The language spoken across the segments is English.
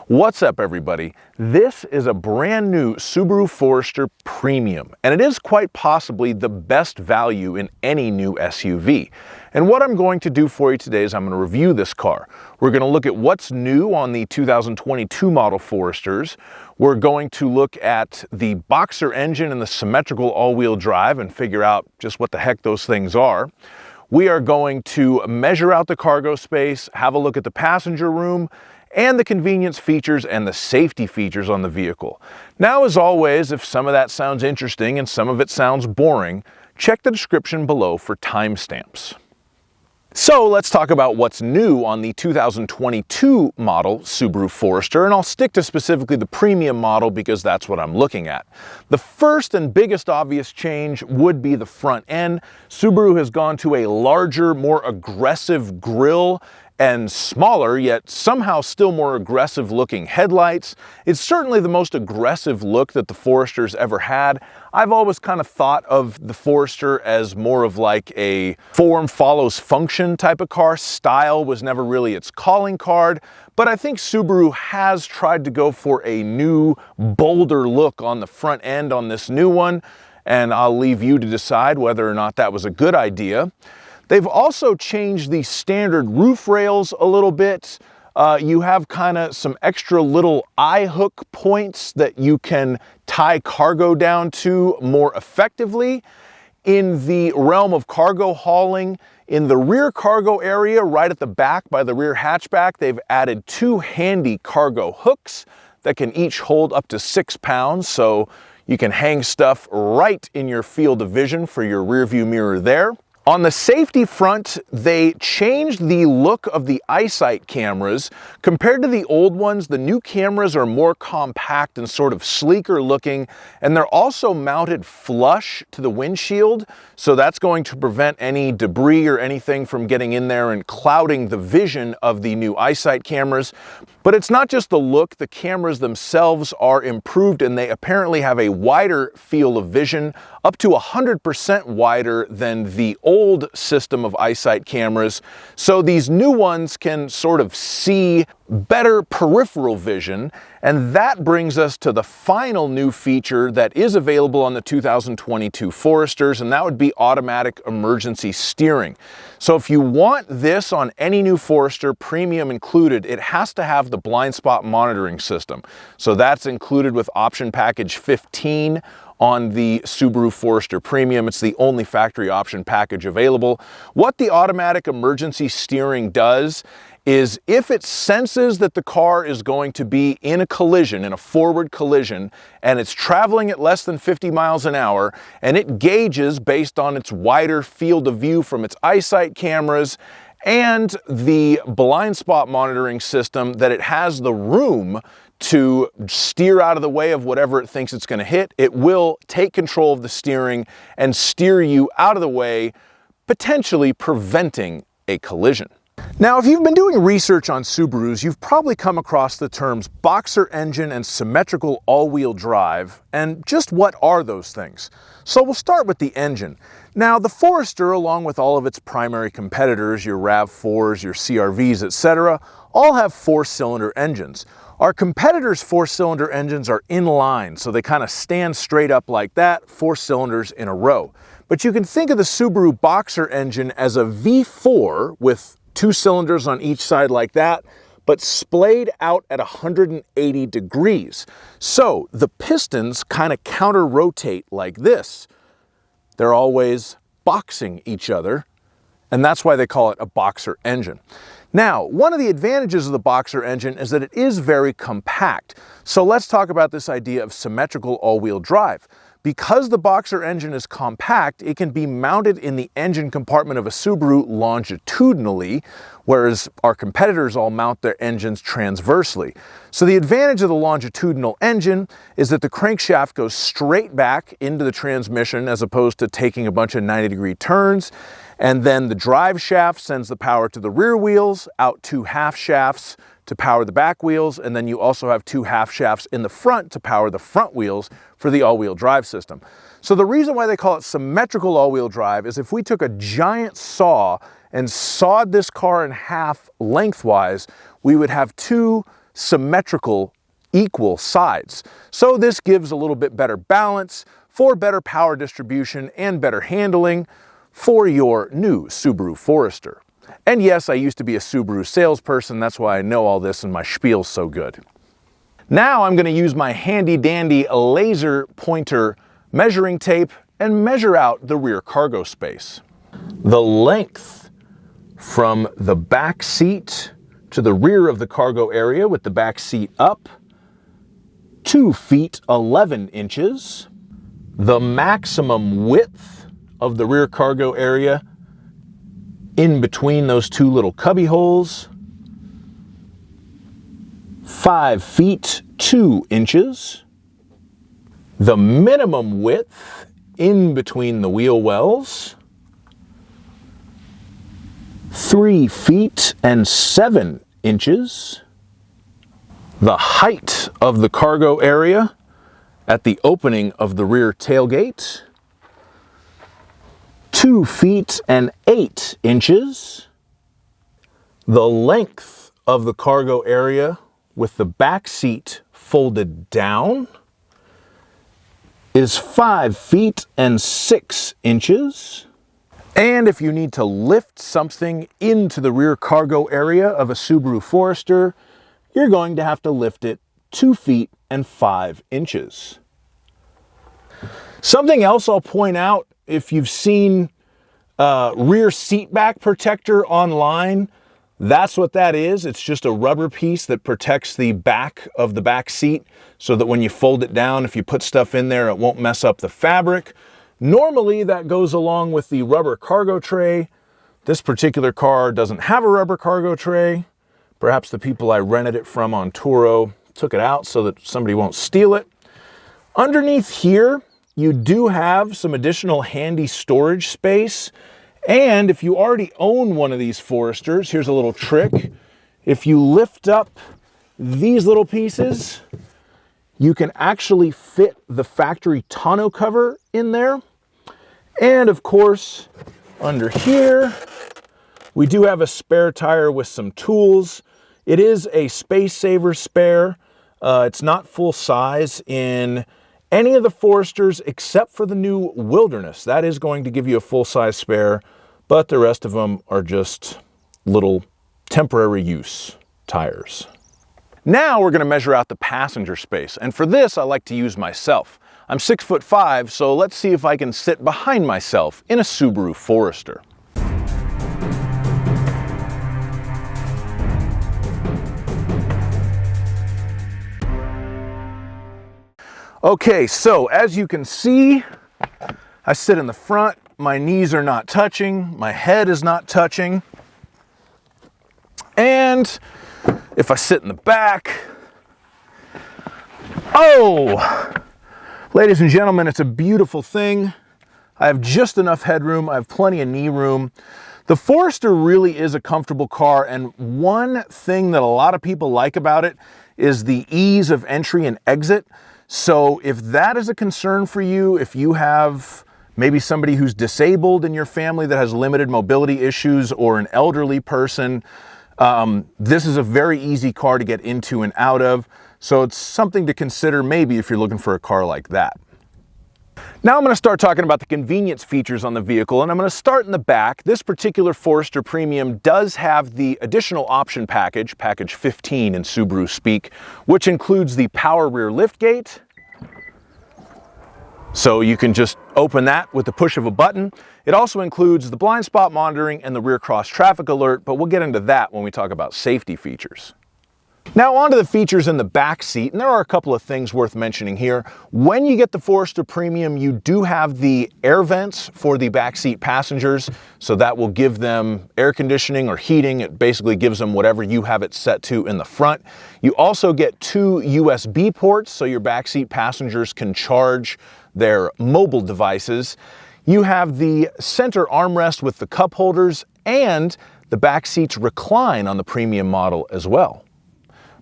What's up, everybody? This is a brand new Subaru Forester Premium, and it is quite possibly the best value in any new SUV. And what I'm going to do for you today is I'm going to review this car. We're going to look at what's new on the 2022 model Foresters. We're going to look at the Boxer engine and the Symmetrical All-Wheel Drive and figure out just what the heck those things are. We are going to measure out the cargo space, have a look at the passenger room, and the convenience features and the safety features on the vehicle. Now, as always, if some of that sounds interesting and some of it sounds boring, check the description below for timestamps. So let's talk about what's new on the 2022 model Subaru Forester, and I'll stick to specifically the premium model because that's what I'm looking at. The first and biggest obvious change would be the front end. Subaru has gone to a larger, more aggressive grille and smaller, yet somehow still more aggressive looking headlights. It's certainly the most aggressive look that the Forester's ever had. I've always kind of thought of the Forester as more of like a form follows function type of car. Style was never really its calling card, but I think Subaru has tried to go for a new, bolder look on the front end on this new one, and I'll leave you to decide whether or not that was a good idea. They've also changed the standard roof rails a little bit. You have kind of some extra little eye hook points that you can tie cargo down to more effectively. In the realm of cargo hauling, in the rear cargo area, right at the back by the rear hatchback, they've added two handy cargo hooks that can each hold up to 6 pounds, so you can hang stuff right in your field of vision for your rear view mirror there. On the safety front, they changed the look of the eyesight cameras. Compared to the old ones, the new cameras are more compact and sort of sleeker looking, and they're also mounted flush to the windshield, so that's going to prevent any debris or anything from getting in there and clouding the vision of the new eyesight cameras. But it's not just the look, the cameras themselves are improved, and they apparently have a wider field of vision, up to 100% wider than the old system of eyesight cameras. So these new ones can sort of see better peripheral vision, and that brings us to the final new feature that is available on the 2022 Foresters, and that would be automatic emergency steering. So if you want this on any new Forester, premium included, it has to have the blind spot monitoring system. So that's included with option package 15 on the Subaru Forester Premium. It's the only factory option package available. What the automatic emergency steering does is if it senses that the car is going to be in a collision, in a forward collision, and it's traveling at less than 50 miles an hour, and it gauges based on its wider field of view from its eyesight cameras and the blind spot monitoring system, that it has the room to steer out of the way of whatever it thinks it's going to hit, it will take control of the steering and steer you out of the way, potentially preventing a collision. Now, if you've been doing research on Subarus, you've probably come across the terms Boxer engine and Symmetrical All-Wheel Drive, and just what are those things? So we'll start with the engine. Now, the Forester, along with all of its primary competitors, your RAV4s, your CR-Vs, etc., all have 4-cylinder engines. Our competitors' 4-cylinder engines are in line, so they kind of stand straight up like that, 4 cylinders in a row. But you can think of the Subaru Boxer engine as a V4 with 2 cylinders on each side like that, but splayed out at 180 degrees. So the pistons kind of counter-rotate like this. They're always boxing each other, and that's why they call it a Boxer engine. Now, one of the advantages of the Boxer engine is that it is very compact. So let's talk about this idea of symmetrical all-wheel drive. Because the Boxer engine is compact, it can be mounted in the engine compartment of a Subaru longitudinally, whereas our competitors all mount their engines transversely. So the advantage of the longitudinal engine is that the crankshaft goes straight back into the transmission as opposed to taking a bunch of 90-degree turns, and then the drive shaft sends the power to the rear wheels, out 2 half shafts to power the back wheels, and then you also have 2 half shafts in the front to power the front wheels for the all-wheel drive system. So the reason why they call it symmetrical all-wheel drive is if we took a giant saw and sawed this car in half lengthwise, we would have 2 symmetrical, equal sides. So this gives a little bit better balance for better power distribution and better handling for your new Subaru Forester. And yes, I used to be a Subaru salesperson, that's why I know all this and my spiel's so good. Now I'm going to use my handy dandy laser pointer measuring tape and measure out the rear cargo space. The length from the back seat to the rear of the cargo area with the back seat up, 2 feet 11 inches. The maximum width of the rear cargo area in between those 2 little cubby holes, 5 feet 2 inches. The minimum width in between the wheel wells, 3 feet and 7 inches. The height of the cargo area at the opening of the rear tailgate, 2 feet and 8 inches. The length of the cargo area with the back seat folded down is 5 feet and 6 inches. And if you need to lift something into the rear cargo area of a Subaru Forester, you're going to have to lift it 2 feet and 5 inches. Something else I'll point out, if you've seen rear seat back protector online, that's what that is. It's just a rubber piece that protects the back of the back seat so that when you fold it down, if you put stuff in there, it won't mess up the fabric. Normally that goes along with the rubber cargo tray. This particular car doesn't have a rubber cargo tray. Perhaps the people I rented it from on Turo took it out so that somebody won't steal it. Underneath here, you do have some additional handy storage space. And if you already own one of these Foresters, here's a little trick. If you lift up these little pieces, you can actually fit the factory tonneau cover in there. And of course, under here, we do have a spare tire with some tools. It is a space saver spare. It's not full size in any of the Foresters except for the new Wilderness. That is going to give you a full-size spare, but the rest of them are just little temporary use tires. Now we're going to measure out the passenger space, and for this I like to use myself. I'm 6'5", so let's see if I can sit behind myself in a Subaru Forester. Okay, so as you can see, I sit in the front, my knees are not touching, my head is not touching, and if I sit in the back, oh, ladies and gentlemen, it's a beautiful thing. I have just enough headroom, I have plenty of knee room. The Forester really is a comfortable car, and one thing that a lot of people like about it is the ease of entry and exit. So if that is a concern for you, if you have maybe somebody who's disabled in your family that has limited mobility issues or an elderly person, this is a very easy car to get into and out of. So it's something to consider maybe if you're looking for a car like that. Now I'm going to start talking about the convenience features on the vehicle, and I'm going to start in the back. This particular Forester Premium does have the additional option package, package 15 in Subaru speak, which includes the power rear liftgate. So you can just open that with the push of a button. It also includes the blind spot monitoring and the rear cross traffic alert, but we'll get into that when we talk about safety features. Now onto the features in the back seat, and there are a couple of things worth mentioning here. When you get the Forester Premium, you do have the air vents for the back seat passengers, so that will give them air conditioning or heating. It basically gives them whatever you have it set to in the front. You also get 2 USB ports, so your back seat passengers can charge their mobile devices. You have the center armrest with the cup holders, and the back seats recline on the Premium model as well.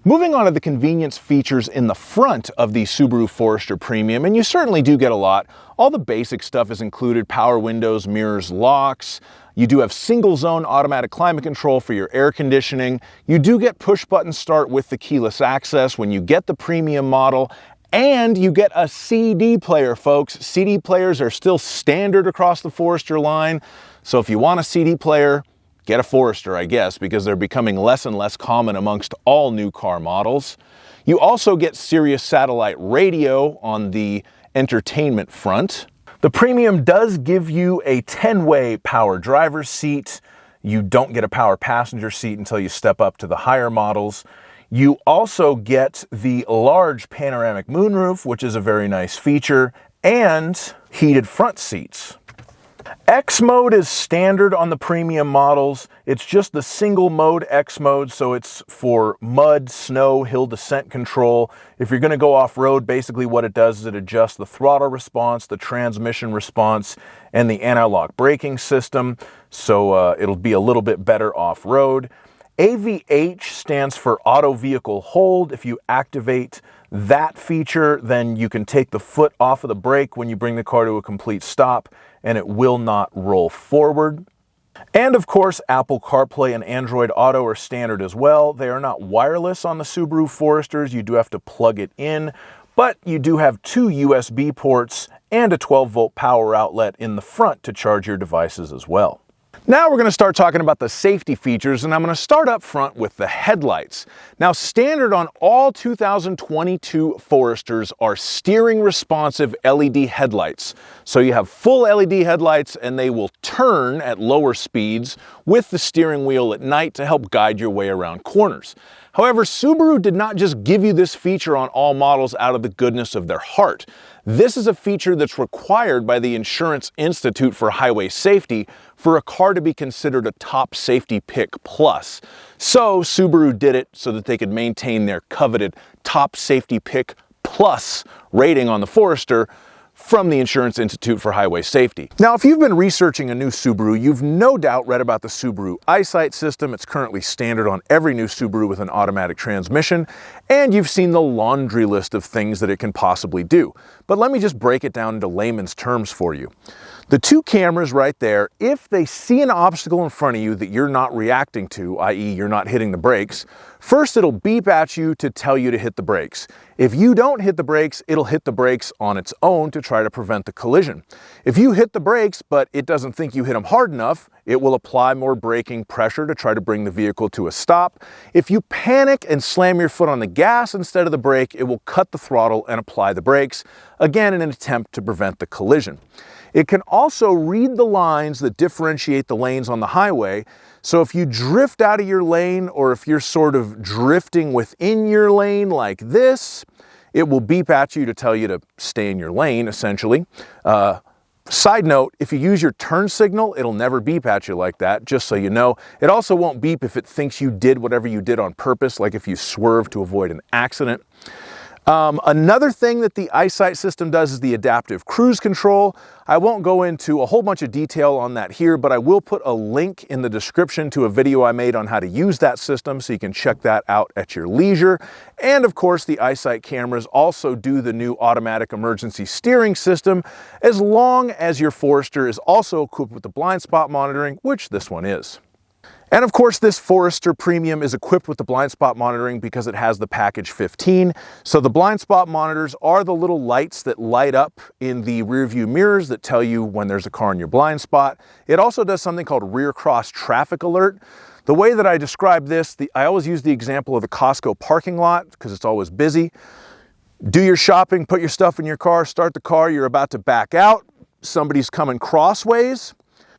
Moving on to the convenience features in the front of the Subaru Forester Premium, and you certainly do get a lot. All the basic stuff is included: power windows, mirrors, locks. You do have single zone automatic climate control for your air conditioning. You do get push button start with the keyless access when you get the premium model. And you get a CD player, folks. CD players are still standard across the Forester line. So if you want a CD player, get a Forester, I guess, because they're becoming less and less common amongst all new car models. You also get Sirius satellite radio on the entertainment front. The Premium does give you a 10-way power driver's seat. You don't get a power passenger seat until you step up to the higher models. You also get the large panoramic moonroof, which is a very nice feature, and heated front seats. X mode is standard on the premium models. It's just the single mode X mode, so it's for mud, snow, hill descent control. If you're going to go off-road, basically what it does is it adjusts the throttle response, the transmission response, and the anti-lock braking system, so it'll be a little bit better off-road. AVH stands for Auto Vehicle Hold. If you activate that feature, then you can take the foot off of the brake when you bring the car to a complete stop, and it will not roll forward. And of course, Apple CarPlay and Android Auto are standard as well. They are not wireless on the Subaru Foresters. You do have to plug it in, but you do have 2 USB ports and a 12-volt power outlet in the front to charge your devices as well. Now we're going to start talking about the safety features, and I'm going to start up front with the headlights. Now, standard on all 2022 Foresters are steering responsive LED headlights. So you have full LED headlights, and they will turn at lower speeds with the steering wheel at night to help guide your way around corners. However, Subaru did not just give you this feature on all models out of the goodness of their heart. This is a feature that's required by the Insurance Institute for Highway Safety for a car to be considered a top safety pick plus. So Subaru did it so that they could maintain their coveted top safety pick plus rating on the Forester from the Insurance Institute for Highway Safety. Now, if you've been researching a new Subaru, you've no doubt read about the Subaru EyeSight system. It's currently standard on every new Subaru with an automatic transmission, and you've seen the laundry list of things that it can possibly do. But let me just break it down into layman's terms for you. The 2 cameras right there, if they see an obstacle in front of you that you're not reacting to, i.e. you're not hitting the brakes, first it'll beep at you to tell you to hit the brakes. If you don't hit the brakes, it'll hit the brakes on its own to try to prevent the collision. If you hit the brakes, but it doesn't think you hit them hard enough, it will apply more braking pressure to try to bring the vehicle to a stop. If you panic and slam your foot on the gas instead of the brake, it will cut the throttle and apply the brakes, again in an attempt to prevent the collision. It can also read the lines that differentiate the lanes on the highway, so if you drift out of your lane or if you're sort of drifting within your lane like this, it will beep at you to tell you to stay in your lane, essentially. Side note, if you use your turn signal, it'll never beep at you like that, just so you know. It also won't beep if it thinks you did whatever you did on purpose, like if you swerve to avoid an accident. Another thing that the EyeSight system does is the adaptive cruise control. I won't go into a whole bunch of detail on that here, but I will put a link in the description to a video I made on how to use that system, so you can check that out at your leisure. And of course, the EyeSight cameras also do the new automatic emergency steering system, as long as your Forester is also equipped with the blind spot monitoring, which this one is. And of course, this Forester Premium is equipped with the blind spot monitoring because it has the package 15. So the blind spot monitors are the little lights that light up in the rear view mirrors that tell you when there's a car in your blind spot. It also does something called rear cross traffic alert. The way that I describe this, I always use the example of the Costco parking lot because it's always busy. Do your shopping, put your stuff in your car, start the car, you're about to back out. Somebody's coming crossways.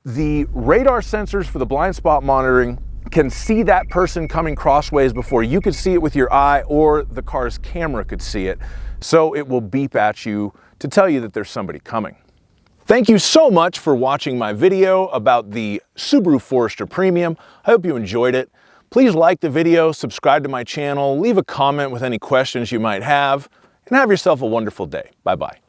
The radar sensors for the blind spot monitoring can see that person coming crossways before you could see it with your eye or the car's camera could see it. So it will beep at you to tell you that there's somebody coming. Thank you so much for watching my video about the Subaru Forester Premium. I hope you enjoyed it. Please like the video, subscribe to my channel, leave a comment with any questions you might have, and have yourself a wonderful day. Bye-bye.